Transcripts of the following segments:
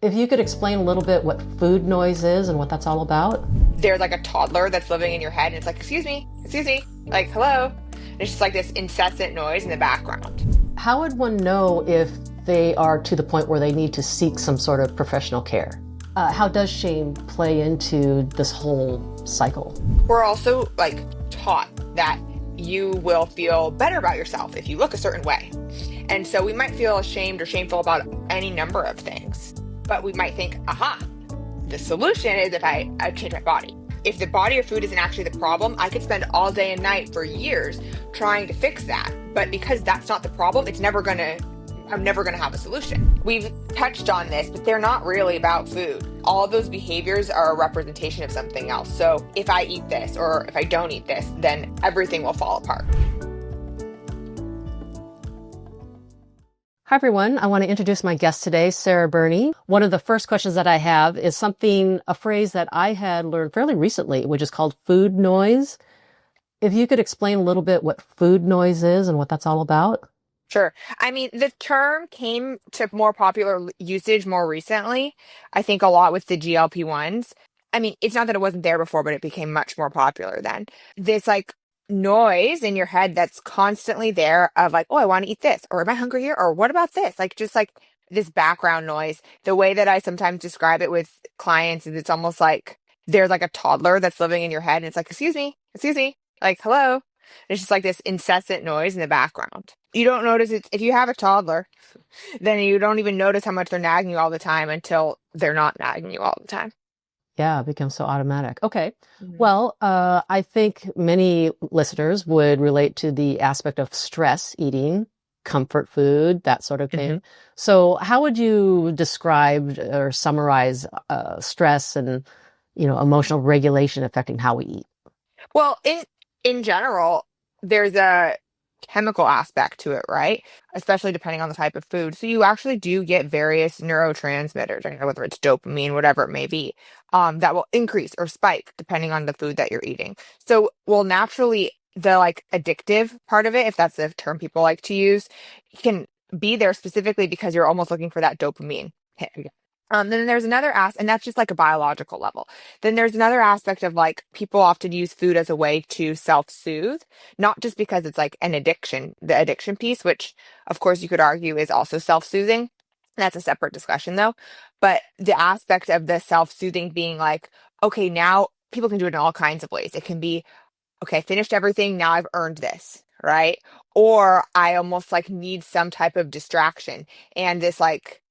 If you could explain a little bit what food noise is and what that's all about. There's like a toddler that's living in your head and it's like, excuse me, like, hello. And it's just like this incessant noise in the background. How would one know if they are to the point where they need to seek some sort of professional care? How does shame play into this whole cycle? We're also like taught that you will feel better about yourself if you look a certain way. And so we might feel ashamed or shameful about any number of things, but we might think, aha, the solution is if I change my body. If the body or food isn't actually the problem, I could spend all day and night for years trying to fix that. But because that's not the problem, I'm never gonna have a solution. We've touched on this, but they're not really about food. All of those behaviors are a representation of something else. So if I eat this or if I don't eat this, then everything will fall apart. Hi, everyone. I want to introduce my guest today, Sarah Burney. One of the first questions that I have is a phrase that I had learned fairly recently, which is called food noise. If you could explain a little bit what food noise is and what that's all about. Sure. I mean, the term came to more popular usage more recently. I think a lot with the GLP-1s. I mean, it's not that it wasn't there before, but it became much more popular then. This like noise in your head that's constantly there of like, oh, I want to eat this, or am I hungry here? Or what about this? Like just like this background noise. The way that I sometimes describe it with clients is it's almost like there's like a toddler that's living in your head and it's like, excuse me, like, hello. It's just like this incessant noise in the background. You don't notice it if you have a toddler, then you don't even notice how much they're nagging you all the time until they're not nagging you all the time. Yeah, it becomes so automatic. Okay. Mhm. Well, I think many listeners would relate to the aspect of stress eating, comfort food, that sort of thing. So how would you describe or summarize stress and, emotional regulation affecting how we eat? Well, in general, there's a chemical aspect to it, right? Especially depending on the type of food. So you actually do get various neurotransmitters, whether it's dopamine, whatever it may be, that will increase or spike depending on the food that you're eating. So, well, naturally, the like addictive part of it, if that's the term people like to use, can be there specifically because you're almost looking for that dopamine hit. Then there's another and that's just like a biological level. Then there's another aspect of like people often use food as a way to self-soothe, not just because it's like an addiction, the addiction piece, which of course you could argue is also self-soothing. That's a separate discussion though. But the aspect of the self-soothing being like, okay, now people can do it in all kinds of ways. It can be, okay, I finished everything, now I've earned this, right? Or I almost like need some type of distraction. And this like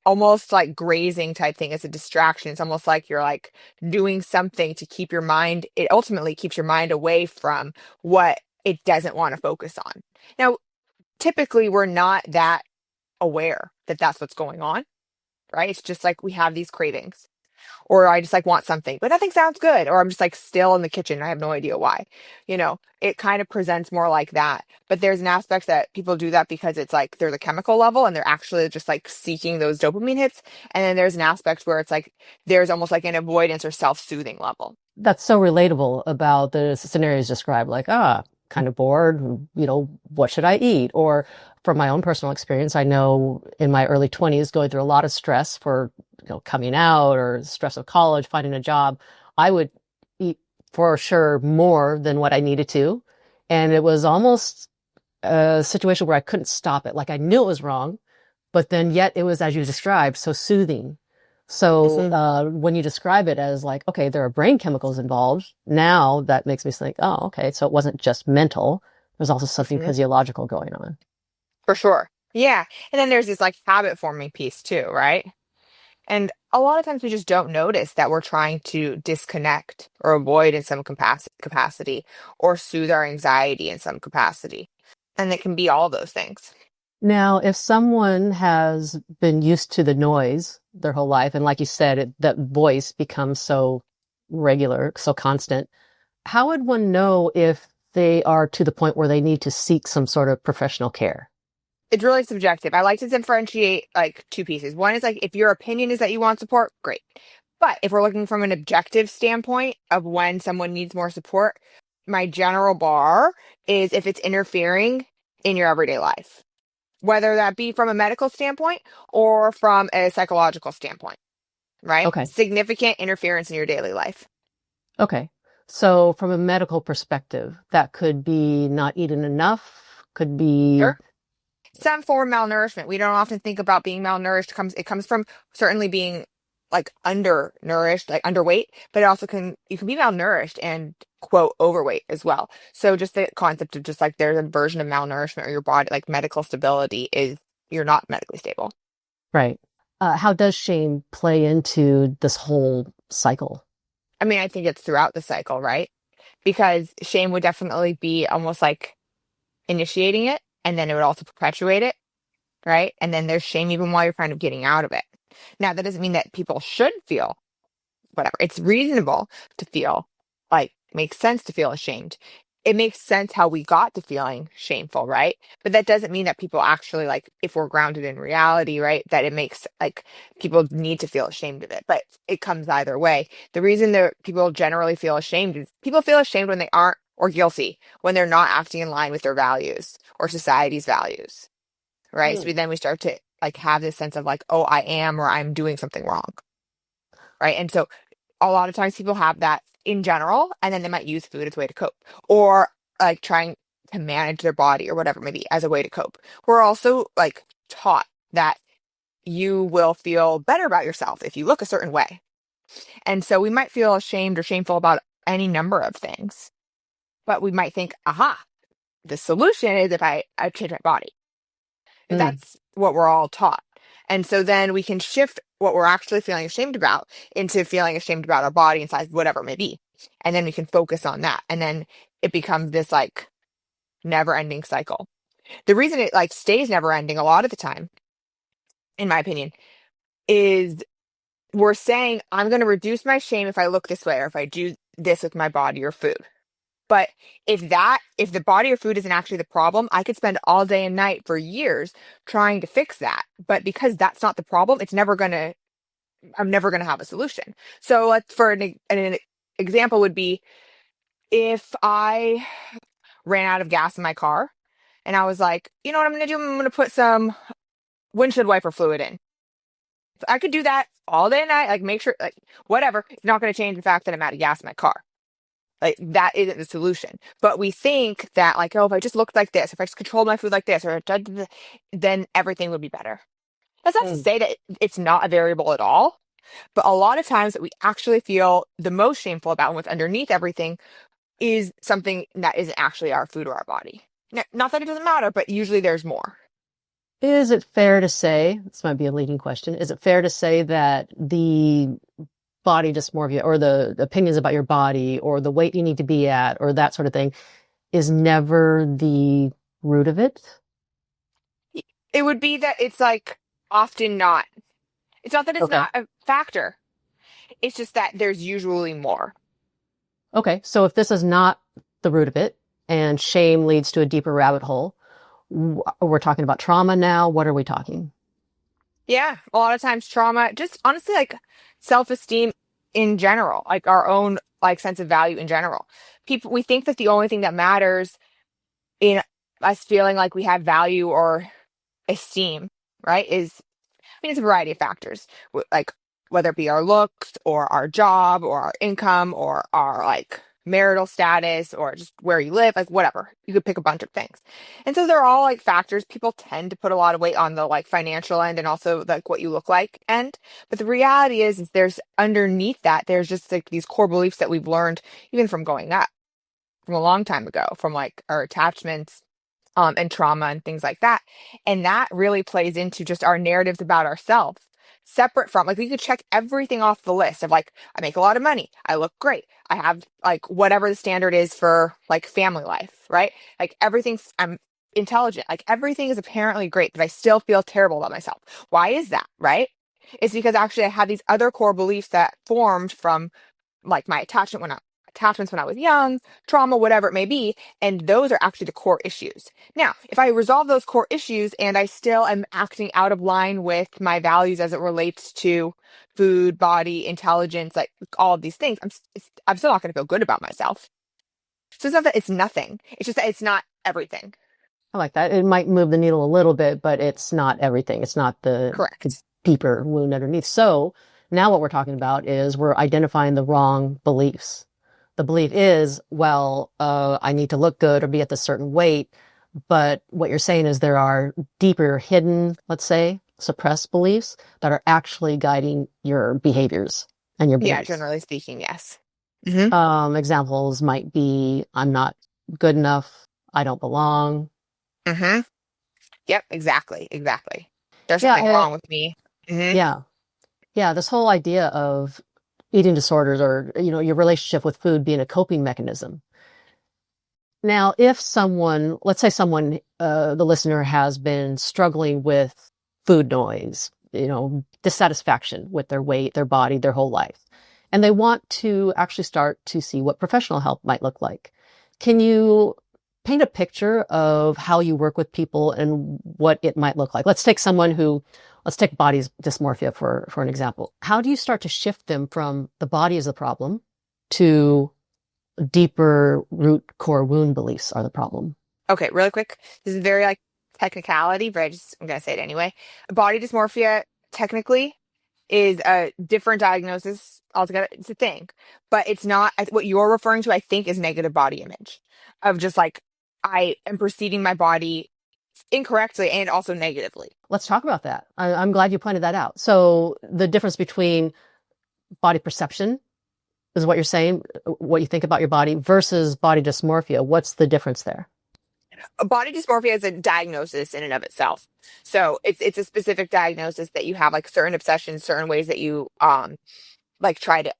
almost like grazing type thing is a distraction. It's almost like you're like doing something to keep your mind, it ultimately keeps your mind away from what it doesn't want to focus on. Now, typically we're not that aware that that's what's going on, right? It's just like we have these cravings or I just like want something, but nothing sounds good. Or I'm just like still in the kitchen. I have no idea why. It kind of presents more like that. But there's an aspect that people do that because it's like there's a chemical level and they're actually just like seeking those dopamine hits. And then there's an aspect where it's like there's almost like an avoidance or self-soothing level. That's so relatable about the scenarios described, like, kind of bored, what should I eat? Or from my own personal experience, I know in my early 20s, going through a lot of stress for, coming out or stress of college, finding a job, I would eat for sure more than what I needed to. And it was almost a situation where I couldn't stop it. Like I knew it was wrong, but then yet it was, as you described, so soothing. So when you describe it as like, okay, there are brain chemicals involved, now that makes me think, oh, okay, so it wasn't just mental. There's also something physiological going on. For sure. Yeah. And then there's this like habit forming piece too, right? And a lot of times we just don't notice that we're trying to disconnect or avoid in some capacity or soothe our anxiety in some capacity. And it can be all those things. Now, if someone has been used to the noise their whole life, and like you said, that voice becomes so regular, so constant, how would one know if they are to the point where they need to seek some sort of professional care? It's really subjective. I like to differentiate like two pieces. One is like if your opinion is that you want support, great. But if we're looking from an objective standpoint of when someone needs more support, my general bar is if it's interfering in your everyday life. whether that be from a medical standpoint or from a psychological standpoint, right? Okay. Significant interference in your daily life. Okay. So from a medical perspective, that could be not eating enough, could be, Sure. Some form of malnourishment. We don't often think about being malnourished. It comes from certainly being like undernourished, like underweight, but it also you can be malnourished and quote overweight as well. So just the concept of just like there's a version of malnourishment or your body, like medical stability is you're not medically stable. right. How does shame play into this whole cycle? I mean, I think it's throughout the cycle, right? Because shame would definitely be almost like initiating it, and then it would also perpetuate it, right? And then there's shame even while you're kind of getting out of it. Now, that doesn't mean that people should feel whatever. It's reasonable to feel like makes sense to feel ashamed. It makes sense how we got to feeling shameful, right? But that doesn't mean that people actually like if we're grounded in reality, right? That it makes like people need to feel ashamed of it. But it comes either way. The reason that people generally feel ashamed is people feel ashamed when they aren't or guilty when they're not acting in line with their values or society's values, right? Hmm. So then we start to like have this sense of like, oh, I am or I'm doing something wrong, right? And so a lot of times people have that in general, and then they might use food as a way to cope, or like trying to manage their body or whatever, maybe as a way to cope. We're also like taught that you will feel better about yourself if you look a certain way. And so we might feel ashamed or shameful about any number of things, but we might think, aha, the solution is if I change my body. Hmm. That's what we're all taught. And so then we can shift what we're actually feeling ashamed about into feeling ashamed about our body and size, whatever it may be. And then we can focus on that. And then it becomes this like never ending cycle. The reason it like stays never ending a lot of the time, in my opinion, is we're saying, I'm going to reduce my shame if I look this way or if I do this with my body or food. But if the body or food isn't actually the problem, I could spend all day and night for years trying to fix that. But because that's not the problem, I'm never gonna have a solution. So let's for an example would be if I ran out of gas in my car and I was like, you know what I'm gonna do? I'm gonna put some windshield wiper fluid in. I could do that all day and night, like make sure, like whatever. It's not gonna change the fact that I'm out of gas in my car. Like that isn't the solution. But we think that like, oh, if I just looked like this, if I just controlled my food like this, or then everything would be better. That's not to Hmm. say that it's not a variable at all. But a lot of times that we actually feel the most shameful about and what's underneath everything is something that isn't actually our food or our body. Not that it doesn't matter, but usually there's more. Is it fair to say, this might be a leading question, is it fair to say that the body dysmorphia or the opinions about your body or the weight you need to be at or that sort of thing is never the root of it? It would be that it's like often not. It's not that it's Okay. not a factor. It's just that there's usually more. Okay. So if this is not the root of it and shame leads to a deeper rabbit hole, we're talking about trauma now. What are we talking? Yeah, a lot of times trauma, just honestly like self-esteem in general, like our own like sense of value in general. People we think that the only thing that matters in us feeling like we have value or esteem, right, is I mean it's a variety of factors. Like whether it be our looks or our job or our income or our like marital status or just where you live, like whatever. You could pick a bunch of things. And so they're all like factors. People tend to put a lot of weight on the like financial end and also like what you look like end. But the reality is there's underneath that, there's just like these core beliefs that we've learned even from growing up from a long time ago, from like our attachments and trauma and things like that. And that really plays into just our narratives about ourselves. Separate from like we could check everything off the list of like I make a lot of money, I look great, I have like whatever the standard is for like family life, right? Like everything's I'm intelligent, like everything is apparently great, but I still feel terrible about myself. Why is that, right? It's because actually I have these other core beliefs that formed from like my attachments when I was young, trauma, whatever it may be, and those are actually the core issues. Now, if I resolve those core issues and I still am acting out of line with my values as it relates to food, body, intelligence, like all of these things, I'm still not going to feel good about myself. So it's not that it's nothing. It's just that it's not everything. I like that. It might move the needle a little bit, but it's not everything. It's not the Correct. deeper wound underneath. So now what we're talking about is we're identifying the wrong beliefs. The belief is, well, I need to look good or be at this certain weight. But what you're saying is there are deeper hidden, let's say, suppressed beliefs that are actually guiding your behaviors and your Yeah, beliefs. generally speaking, yes. Hmm. Examples might be, I'm not good enough. I don't belong. Hmm. Yep, exactly, exactly. There's Yeah, something wrong with me. Hmm. yeah, yeah. This whole idea of eating disorders or, your relationship with food being a coping mechanism. Now, if someone, let's say someone, the listener has been struggling with food noise, dissatisfaction with their weight, their body, their whole life, and they want to actually start to see what professional help might look like. Can you paint a picture of how you work with people and what it might look like? Let's take body dysmorphia for an example. How do you start to shift them from the body as the problem to deeper root core wound beliefs are the problem? Okay, really quick. This is very like technicality, but I'm gonna say it anyway. Body dysmorphia technically is a different diagnosis altogether. It's a thing, but it's not what you're referring to. I think is negative body image, of just like I am perceiving my body incorrectly and also negatively. Let's talk about that. I'm glad you pointed that out. So the difference between body perception is what you're saying, what you think about your body versus body dysmorphia. What's the difference there? Body dysmorphia is a diagnosis in and of itself. So it's a specific diagnosis that you have like certain obsessions, certain ways that you like try to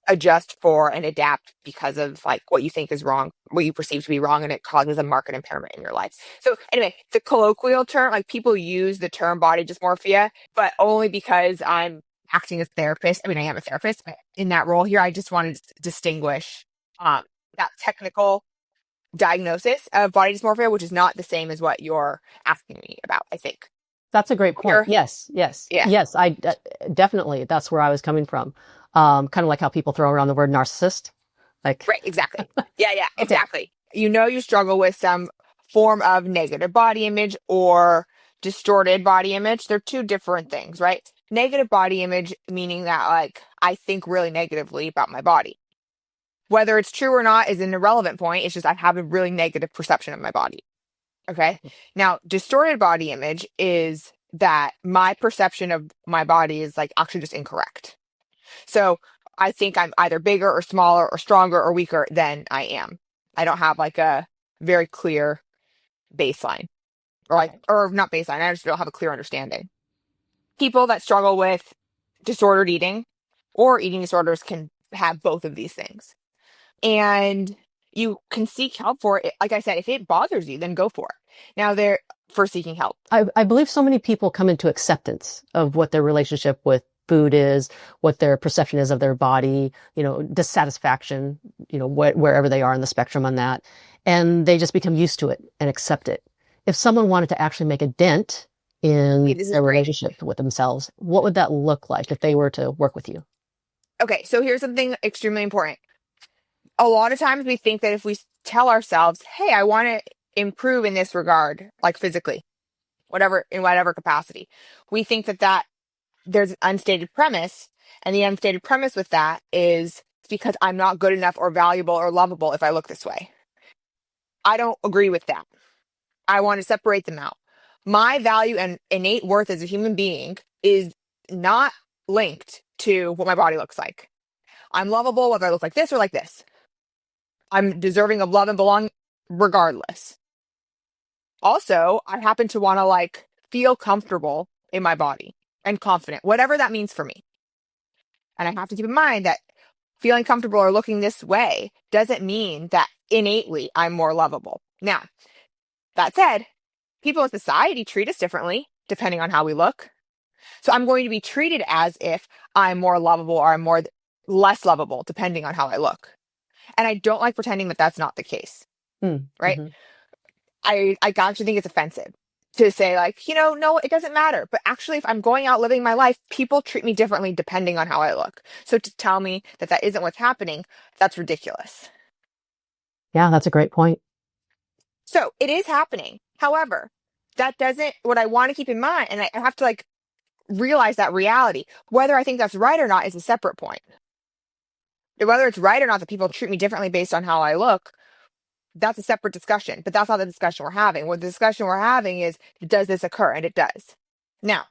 adjust for and adapt because of like what you think is wrong, what you perceive to be wrong, and it causes a marked impairment in your life. So anyway, the colloquial term, like people use the term body dysmorphia, but only because I'm acting as a therapist. I mean, I am a therapist, but in that role here, I just wanted to distinguish um, that technical diagnosis of body dysmorphia, which is not the same as what you're asking me about, I think. That's a great point. Clear? Yes, yes, Yeah. yes. Definitely, that's where I was coming from. Kind of like how people throw around the word narcissist. Like, Right, exactly. Yeah, okay, exactly. You struggle with some form of negative body image or distorted body image. They're two different things, right? Negative body image meaning that like I think really negatively about my body. Whether it's true or not is an irrelevant point. It's just I have a really negative perception of my body. Okay. Now, distorted body image is that my perception of my body is like actually just incorrect. So I think I'm either bigger or smaller or stronger or weaker than I am. I don't have like a very clear baseline okay. or not baseline. I just don't have a clear understanding. People that struggle with disordered eating or eating disorders can have both of these things. And you can seek help for it. Like I said, if it bothers you, then go for it. Now they're for seeking help. I believe so many people come into acceptance of what their relationship with food is, what their perception is of their body, dissatisfaction, wherever they are in the spectrum on that. And they just become used to it and accept it. If someone wanted to actually make a dent Okay, in this is their great. relationship with themselves, what would that look like if they were to work with you? Okay, so here's something extremely important. A lot of times we think that if we tell ourselves, hey, I want to improve in this regard, like physically, in whatever capacity, we think that there's an unstated premise. And the unstated premise with that is because I'm not good enough or valuable or lovable if I look this way. I don't agree with that. I want to separate them out. My value and innate worth as a human being is not linked to what my body looks like. I'm lovable whether I look like this or like this. I'm deserving of love and belong regardless. Also, I happen to want to like feel comfortable in my body and confident, whatever that means for me. And I have to keep in mind that feeling comfortable or looking this way doesn't mean that innately I'm more lovable. Now, that said, people in society treat us differently depending on how we look. So I'm going to be treated as if I'm more lovable or I'm more less lovable depending on how I look. And I don't like pretending that that's not the case, right? Mm-hmm. I actually think it's offensive to say like, no, it doesn't matter. But actually, if I'm going out living my life, people treat me differently depending on how I look. So to tell me that isn't what's happening, that's ridiculous. Yeah, that's a great point. So it is happening. However, that doesn't, what I want to keep in mind, and I have to like realize that reality, whether I think that's right or not is a separate point. Whether it's right or not that people treat me differently based on how I look, that's a separate discussion, but that's not the discussion we're having. What the discussion we're having is, does this occur? And it does. Now,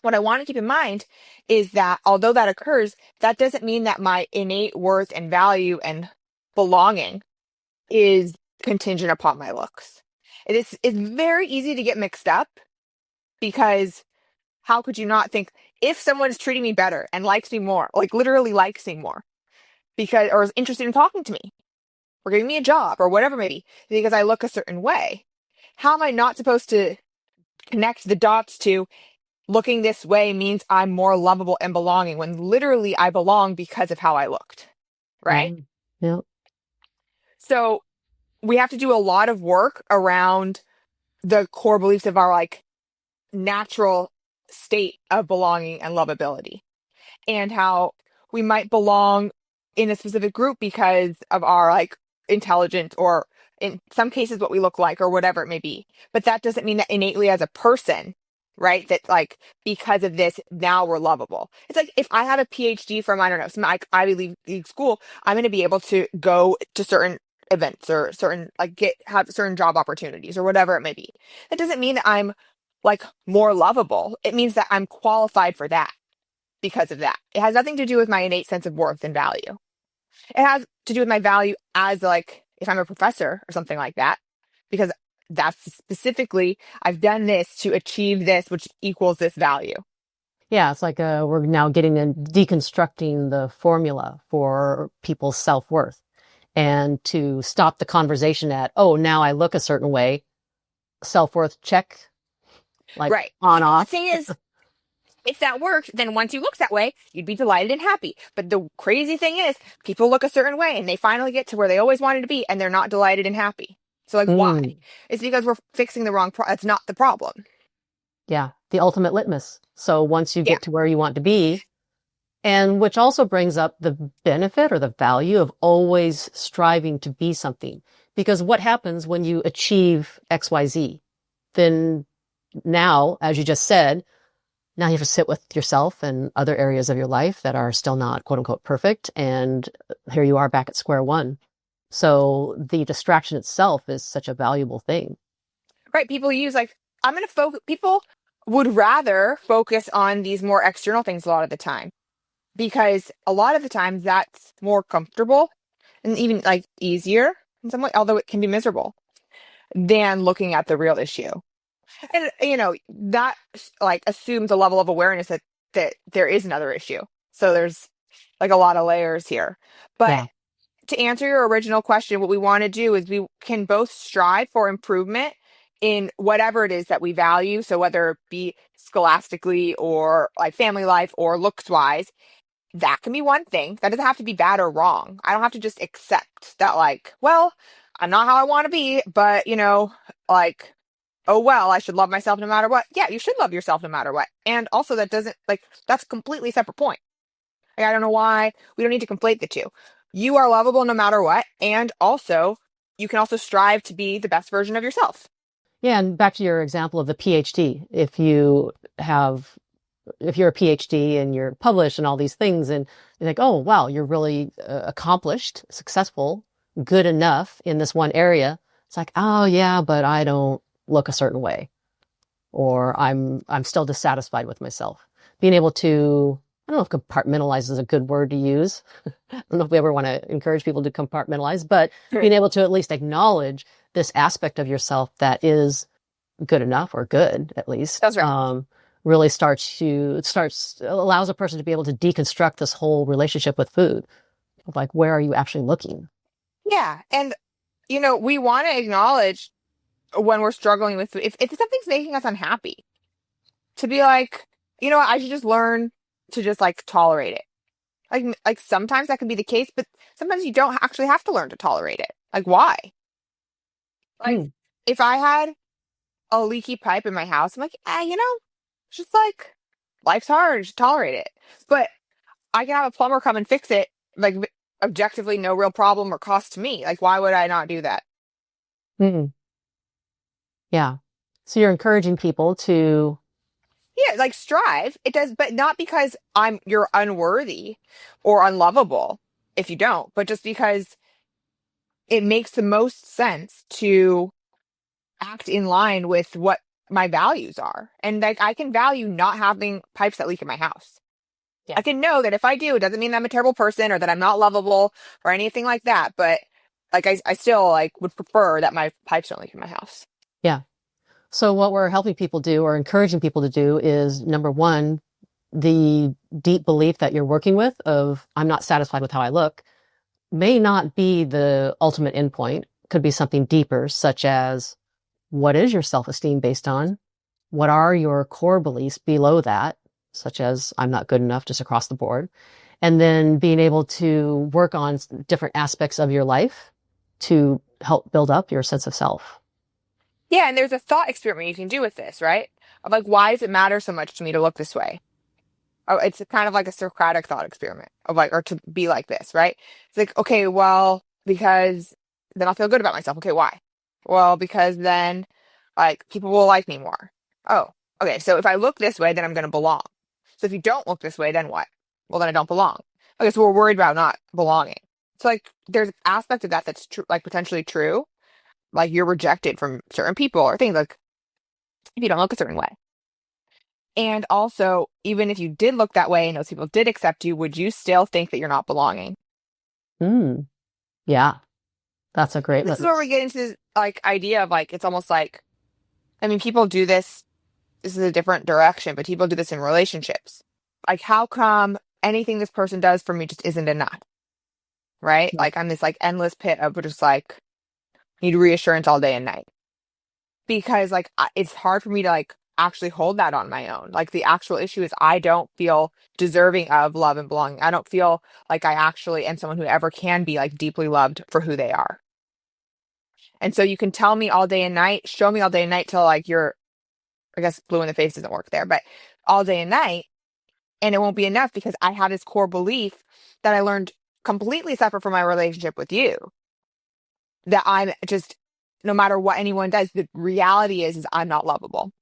what I want to keep in mind is that although that occurs, that doesn't mean that my innate worth and value and belonging is contingent upon my looks. It's very easy to get mixed up because how could you not think if someone's treating me better and likes me more, like literally likes me more, because or is interested in talking to me or giving me a job or whatever maybe because I look a certain way, how am I not supposed to connect the dots to looking this way means I'm more lovable and belonging when literally I belong because of how I looked, right? Right. Yeah. So we have to do a lot of work around the core beliefs of our like natural state of belonging and lovability, and how we might belong in a specific group because of our like intelligence or in some cases what we look like or whatever it may be. But that doesn't mean that innately as a person, right? That like because of this now we're lovable. It's like if I have a PhD from I don't know some like Ivy League school, I'm going to be able to go to certain events or certain like have certain job opportunities or whatever it may be. That doesn't mean that I'm like more lovable. It means that I'm qualified for that because of that. It has nothing to do with my innate sense of worth and value. It has to do with my value as like if I'm a professor or something like that, because that's specifically I've done this to achieve this, which equals this value. Yeah, it's like we're now getting in deconstructing the formula for people's self-worth and to stop the conversation at, oh, now I look a certain way, self-worth check, like Right. on The off. thing is, if that worked, then once you look that way, you'd be delighted and happy. But the crazy thing is, people look a certain way and they finally get to where they always wanted to be and they're not delighted and happy. So like why? Mm, It's because we're fixing the wrong that's not the problem. yeah, the ultimate litmus. So once you Yeah. get to where you want to be, and which also brings up the benefit or the value of always striving to be something. Because what happens when you achieve XYZ? Then now, as you just said, now you have to sit with yourself and other areas of your life that are still not quote unquote perfect. And here you are back at square one. So the distraction itself is such a valuable thing. Right. People use like, I'm going to focus, people would rather focus on these more external things a lot of the time because a lot of the time that's more comfortable and even like easier in some way, although it can be miserable than looking at the real issue. And that like assumes a level of awareness that there is another issue. So there's like a lot of layers here. But Yeah. to answer your original question, what we want to do is we can both strive for improvement in whatever it is that we value. So whether it be scholastically or like family life or looks wise, that can be one thing. That doesn't have to be bad or wrong. I don't have to just accept that like, well, I'm not how I want to be, but like, oh well, I should love myself no matter what. Yeah, you should love yourself no matter what. And also that doesn't like that's a completely separate point. Like, I don't know why we don't need to conflate the two. You are lovable no matter what, and also you can also strive to be the best version of yourself. Yeah. And back to your example of the PhD, if you're a PhD and you're published and all these things and you think, oh, wow, you're really accomplished, successful, good enough in this one area. It's like, oh yeah, but I don't look a certain way, or I'm still dissatisfied with myself. Being able to, I don't know if compartmentalize is a good word to use. I don't know if we ever want to encourage people to compartmentalize, but being able to at least acknowledge this aspect of yourself that is good enough or good at least. That's right. Really allows a person to be able to deconstruct this whole relationship with food. Like, where are you actually looking? Yeah, and we want to acknowledge when we're struggling with food. If something's making us unhappy, to be like, what, I should just learn to just like tolerate it. Like sometimes that can be the case, but sometimes you don't actually have to learn to tolerate it. Like why? Like Hmm. if I had a leaky pipe in my house, I'm like, it's just like life's hard, just tolerate it. But I can have a plumber come and fix it, like objectively no real problem or cost to me. Like why would I not do that? Hmm. Yeah. So you're encouraging people to, Yeah, like strive. It does, but not because you're unworthy or unlovable if you don't, but just because it makes the most sense to act in line with what my values are. And like I can value not having pipes that leak in my house. yeah, I can know that if I do, it doesn't mean that I'm a terrible person or that I'm not lovable or anything like that. But like I still like would prefer that my pipes don't leak in my house. yeah. So what we're helping people do or encouraging people to do is number one, the deep belief that you're working with of I'm not satisfied with how I look may not be the ultimate endpoint. Could be something deeper, such as what is your self-esteem based on? What are your core beliefs below that, such as I'm not good enough just across the board? And then being able to work on different aspects of your life to help build up your sense of self. Yeah, and there's a thought experiment you can do with this, right? Of like, why does it matter so much to me to look this way? Oh, it's kind of like a Socratic thought experiment of like, or to be like this, right? It's like, okay, well, because then I'll feel good about myself. Okay, why? Well, because then like people will like me more. Oh, okay. So if I look this way, then I'm going to belong. So if you don't look this way, then what? Well, then I don't belong. Okay, so we're worried about not belonging. So like, there's aspect of that that's true, like potentially true. Like you're rejected from certain people or things like if you don't look a certain way. And also, even if you did look that way and those people did accept you, would you still think that you're not belonging? Mm, yeah, that's a great This is litmus. where we get into like idea of like it's almost like I mean, people do this. This is a different direction, but people do this in relationships. Like, how come anything this person does for me just isn't enough? Right? Yeah. Like, I'm this like endless pit of just like need reassurance all day and night because like it's hard for me to like actually hold that on my own. Like the actual issue is I don't feel deserving of love and belonging. I don't feel like I actually am someone who ever can be like deeply loved for who they are. And so you can tell me all day and night, show me all day and night till like you're, I guess blue in the face doesn't work there, but all day and night, and it won't be enough because I had this core belief that I learned completely separate from my relationship with you that I'm just no matter what anyone does, the reality is I'm not lovable.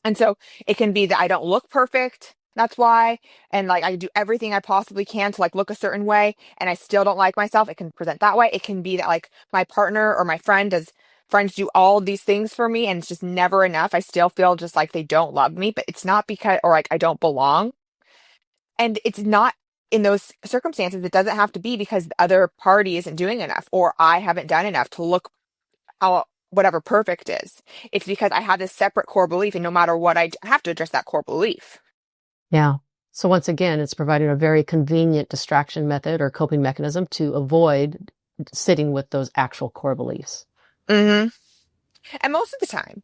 And so it can be that I don't look perfect. That's why. And like I do everything I possibly can to like look a certain way and I still don't like myself. It can present that way. It can be that like my partner or my friends do all of these things for me and it's just never enough. I still feel just like they don't love me, but it's not because or like I don't belong. And it's not in those circumstances, it doesn't have to be because the other party isn't doing enough or I haven't done enough to look how whatever perfect is. It's because I have this separate core belief, and no matter what, I have to address that core belief. Yeah. So once again, it's providing a very convenient distraction method or coping mechanism to avoid sitting with those actual core beliefs. hmm And most of the time,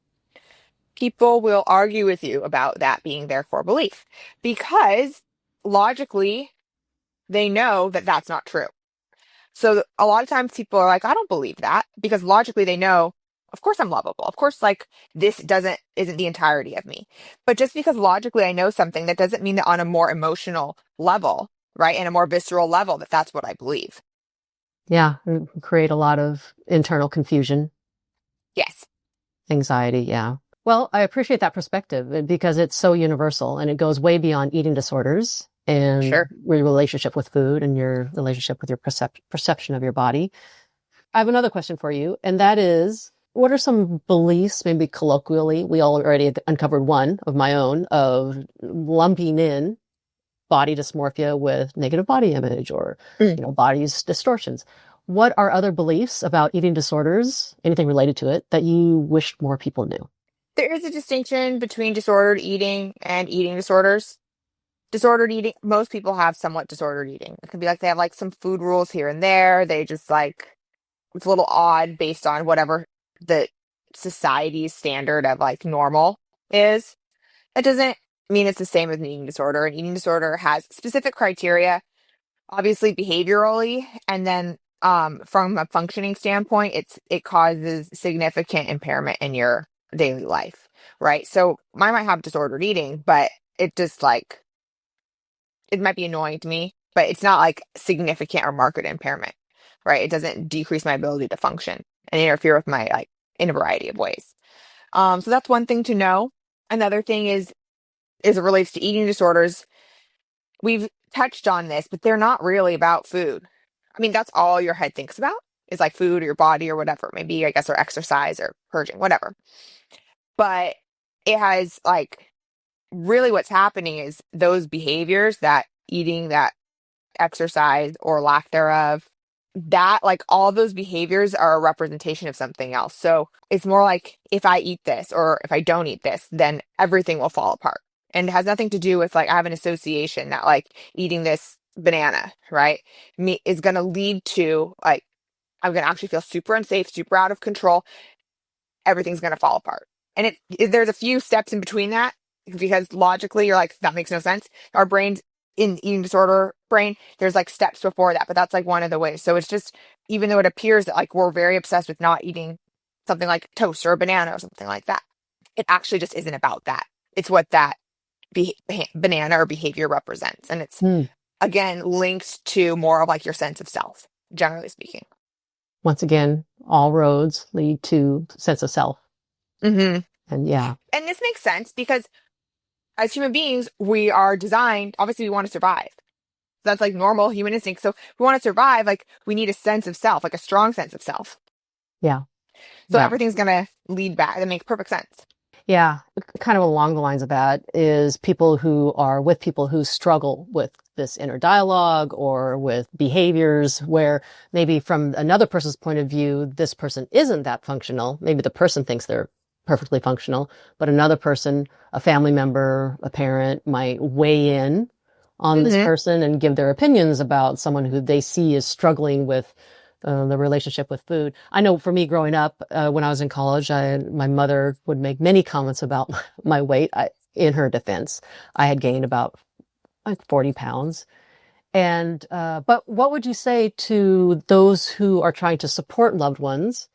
people will argue with you about that being their core belief because logically, they know that that's not true. So a lot of times people are like, I don't believe that because logically they know, of course I'm lovable. Of course, like this isn't the entirety of me. But just because logically I know something, that doesn't mean that on a more emotional level, right? And a more visceral level, that that's what I believe. Yeah. And create a lot of internal confusion, Yes, anxiety. Yeah. Well, I appreciate that perspective because it's so universal and it goes way beyond eating disorders and sure. your relationship with food and your relationship with your perception of your body. I have another question for you, and that is, what are some beliefs, maybe colloquially, we already uncovered one of my own, of lumping in body dysmorphia with negative body image or, Mm. body's distortions. What are other beliefs about eating disorders, anything related to it, that you wish more people knew? There is a distinction between disordered eating and eating disorders. Disordered eating, most people have somewhat disordered eating. It can be like they have like some food rules here and there. They just like, it's a little odd based on whatever the society's standard of like normal is. That doesn't mean it's the same as an eating disorder. An eating disorder has specific criteria, obviously behaviorally, and then from a functioning standpoint, it causes significant impairment in your daily life, right? So I might have disordered eating, but it just like it might be annoying to me, but it's not like significant or marked impairment, right? It doesn't decrease my ability to function and interfere with my like in a variety of ways. So that's one thing to know. Another thing is it relates to eating disorders. We've touched on this, but they're not really about food. I mean, that's all your head thinks about is like food or your body or whatever. Maybe, I guess, or exercise or purging, whatever. But it has like really what's happening is those behaviors, that eating, that exercise or lack thereof, that like all those behaviors are a representation of something else. So it's more like if I eat this or if I don't eat this, then everything will fall apart. And it has nothing to do with like I have an association that like eating this banana, right? Me is going to lead to like I'm going to actually feel super unsafe, super out of control. Everything's going to fall apart. And there's a few steps in between that because logically you're like that makes no sense. Our brains in eating disorder brain, there's like steps before that, but that's like one of the ways. So it's just even though it appears that like we're very obsessed with not eating something like toast or a banana or something like that, it actually just isn't about that. It's what that banana or behavior represents, and it's Hmm. again linked to more of like your sense of self, generally speaking. Once again, all roads lead to sense of self. Hmm. And yeah, And this makes sense because as human beings, we are designed, obviously, we want to survive. That's like normal human instinct. So we want to survive, like we need a sense of self, like a strong sense of self. yeah, So yeah. everything's going to lead back. That makes perfect sense. Yeah, kind of along the lines of that is people who are with people who struggle with this inner dialogue or with behaviors where maybe from another person's point of view, this person isn't that functional. Maybe the person thinks they're perfectly functional, but another person, a family member, a parent might weigh in on this Hmm. person and give their opinions about someone who they see is struggling with the relationship with food. I know for me growing up, when I was in college, my mother would make many comments about my weight. In her defense, I had gained about like 40 pounds. And, but what would you say to those who are trying to support loved ones?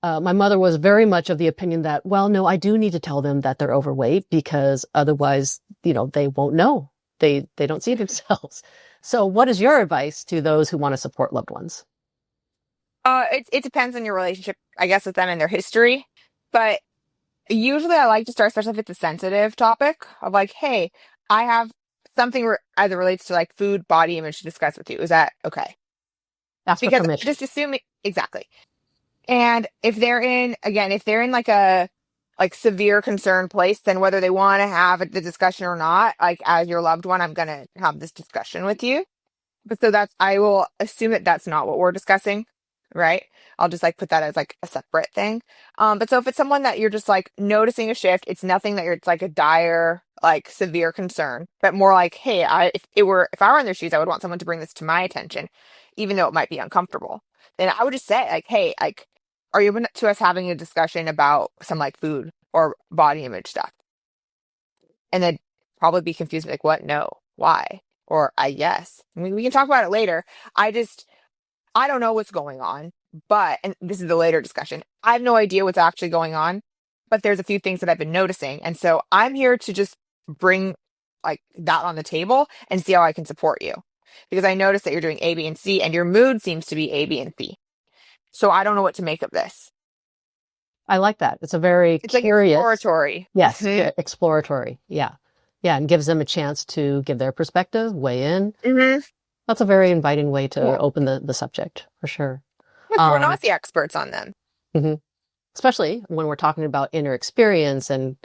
My mother was very much of the opinion that, well, no, I do need to tell them that they're overweight because otherwise, they won't know. They don't see themselves. So what is your advice to those who want to support loved ones? It depends on your relationship, I guess, with them and their history. But usually I like to start, especially if it's a sensitive topic of like, hey, I have something as it relates to like food, body image to discuss with you. Is that okay? Ask for Because permission. just assuming exactly. And if they're in like a like severe concern place, then whether they want to have the discussion or not, like as your loved one, I'm gonna have this discussion with you. But so I will assume that that's not what we're discussing, right? I'll just like put that as like a separate thing. But so if it's someone that you're just like noticing a shift, it's nothing that it's like a dire, like severe concern, but more like, hey, if I were in their shoes, I would want someone to bring this to my attention, even though it might be uncomfortable. Then I would just say like, hey, like, are you open to us having a discussion about some like food or body image stuff? And then probably be confused, like, what? No, why? Or I yes. I mean, we can talk about it later. I don't know what's going on, but and this is the later discussion. I have no idea what's actually going on, but there's a few things that I've been noticing. And so I'm here to just bring like that on the table and see how I can support you. Because I noticed that you're doing A, B, and C, and your mood seems to be A, B, and C. So I don't know what to make of this. I like that. It's a very It's like curious, exploratory. yes, Hmm. exploratory. Yeah. Yeah. And gives them a chance to give their perspective, weigh in. Hmm. That's a very inviting way to Well, open the subject for sure. because we're Um, not the experts on them. mhm. Especially when we're talking about inner experience and,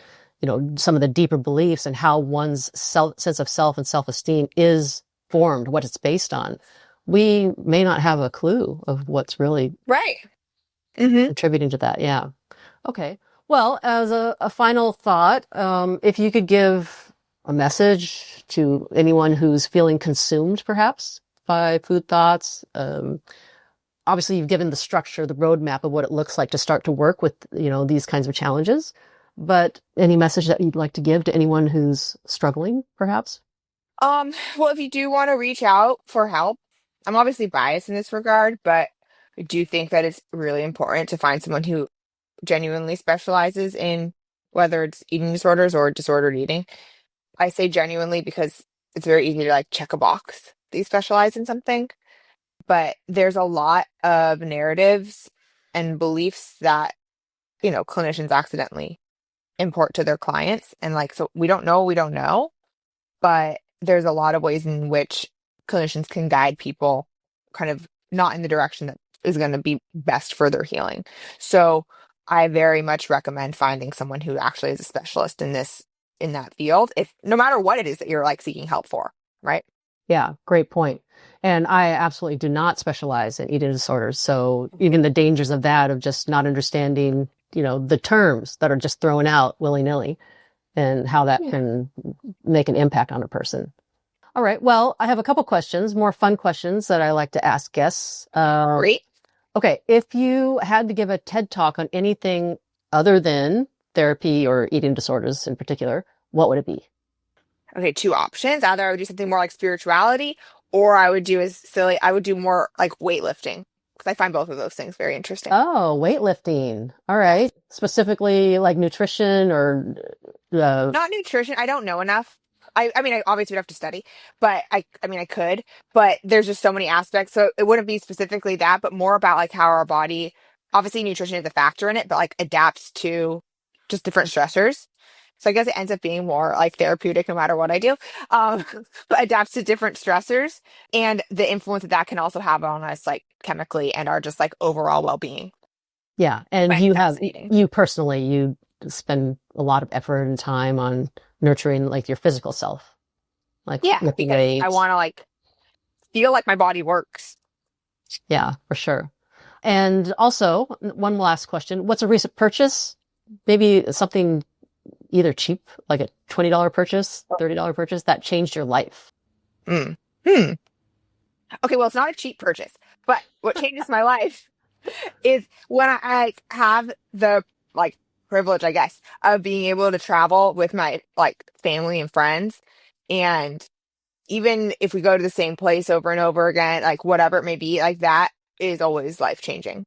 some of the deeper beliefs and how one's sense of self and self-esteem is formed, what it's based on. We may not have a clue of what's really Right. Hmm. contributing to that. Yeah. Okay. Well, as a final thought, if you could give a message to anyone who's feeling consumed, perhaps, by food thoughts, obviously you've given the structure, the roadmap of what it looks like to start to work with, these kinds of challenges. But any message that you'd like to give to anyone who's struggling, perhaps? Well, if you do want to reach out for help, I'm obviously biased in this regard, but I do think that it's really important to find someone who genuinely specializes in whether it's eating disorders or disordered eating. I say genuinely because it's very easy to like check a box that you specialize in something, but there's a lot of narratives and beliefs that clinicians accidentally import to their clients. And like, so we don't know, but there's a lot of ways in which clinicians can guide people kind of not in the direction that is going to be best for their healing. So I very much recommend finding someone who actually is a specialist in that field, if no matter what it is that you're like seeking help for, right? Yeah, great point. And I absolutely do not specialize in eating disorders. So even the dangers of that, of just not understanding, the terms that are just thrown out willy-nilly and how that can make an impact on a person. All right. Well, I have a couple questions, more fun questions that I like to ask guests. Great. Okay. If you had to give a TED talk on anything other than therapy or eating disorders in particular, what would it be? Okay, two options. Either I would do something more like spirituality, or I would do more like weightlifting because I find both of those things very interesting. Oh, weightlifting. All right. Specifically like nutrition or, Not nutrition. I don't know enough. I mean, I obviously would have to study, but I mean, I could, but there's just so many aspects. So it wouldn't be specifically that, but more about like how our body, obviously nutrition is a factor in it, but like adapts to just different stressors. So I guess it ends up being more like therapeutic no matter what I do, um, but adapts to different stressors and the influence that that can also have on us, like chemically and our just like overall well-being. yeah. And Quite fascinating. you personally, you spend a lot of effort and time on nurturing like your physical self, like Yeah, lifting because I weights. want to like feel like my body works. Yeah, for sure. And also, one last question. What's a recent purchase? Maybe something either cheap, like a $20 purchase, $30 purchase that changed your life. Mm. Hmm. Okay, well, it's not a cheap purchase, but what changes my life is when I have the like privilege, I guess, of being able to travel with my like family and friends. And even if we go to the same place over and over again, like whatever it may be, like that is always life changing.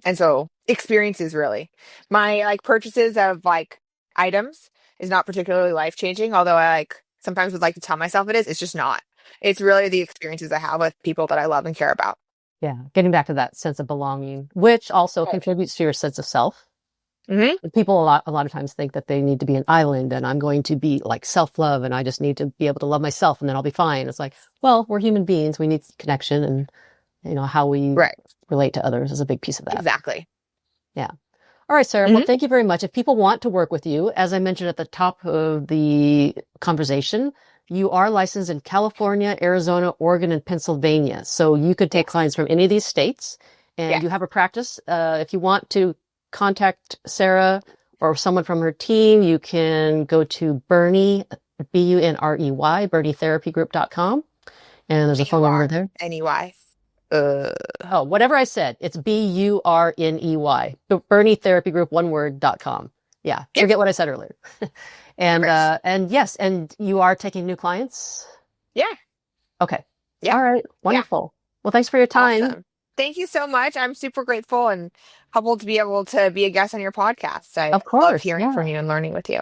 And so experiences really. My like purchases of like items is not particularly life changing, although I like sometimes would like to tell myself it is. It's just not. It's really the experiences I have with people that I love and care about. Yeah, getting back to that sense of belonging, which also contributes to your sense of self. Mm-hmm. People a lot of times think that they need to be an island and I'm going to be like self-love and I just need to be able to love myself and then I'll be fine. It's like, well, we're human beings. We need connection and how we Right. relate to others is a big piece of that. Exactly. Yeah. All right, Sarah. Well, Mm-hmm. thank you very much. If people want to work with you, as I mentioned at the top of the conversation, you are licensed in California, Arizona, Oregon, and Pennsylvania. So you could take clients from any of these states and Yeah. you have a practice. If you want to contact Sarah or someone from her team, you can go to Burney, Bunrey, BurneyTherapyGroup.com. And there's a phone number there. Anyway. Oh, whatever I said, it's Burney, BurneyTherapyGroup, one word.com. Yeah, Yep. forget what I said earlier. And yes, and you are taking new clients? Yeah. Okay. Yeah. All right. Wonderful. Well, thanks for your time. Awesome. Thank you so much. I'm super grateful and humbled to be able to be a guest on your podcast. I Of love course. hearing Yeah. from you and learning with you.